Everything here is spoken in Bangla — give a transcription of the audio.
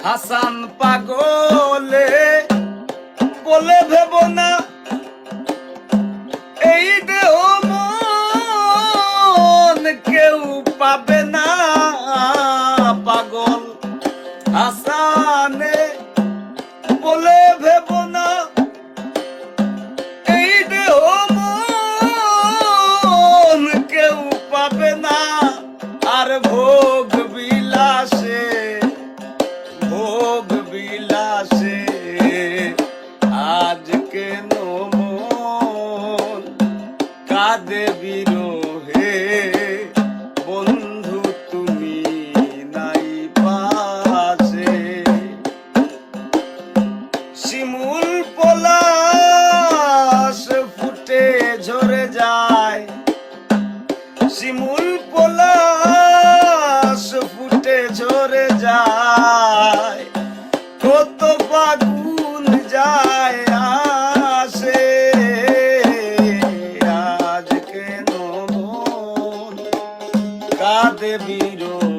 হাসান পাগলে বলে ভেব না এই দেহ মন কেউ পাবে না। পাগল হাসানে বলে ভেব না এই দেহ মন কেউ পাবে না। আর ভোগ বিলাসে আজ কেন মন কাঁদে বিরহে। বন্ধু তুমি নাই পাশে। শিমুল পলাশ ফুটে ঝরে যায়, শিমুল পলাশ ফুটে ঝরে যায়। কত ফাগুন যায় আসে, আজ কেন মন কাঁদে বিরহে।